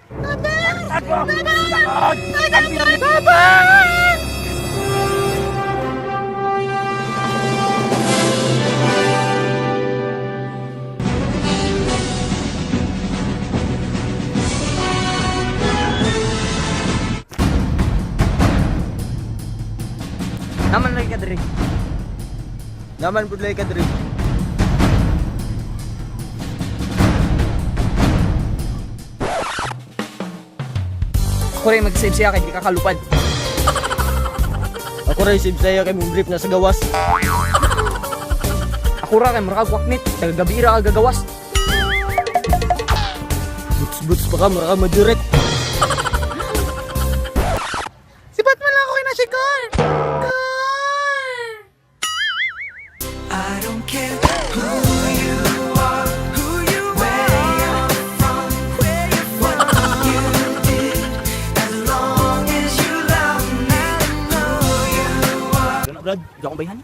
Naman lagi ka diri. Naman pud lagi ka diri. Ako rin mag-save siya kay di ka kalupad. Ako rin save sa'yo kay mong brief na sa gawas. Ako ra kay murag waknit, tagagabi ra ka gagawas. Buts-buts pa ka, mura ka maduret. Si Batman lang ako kinasigar. I don't care who you are, who you where you're from, what you did, as long as you love me, know you are. Brad, di akong bayhan.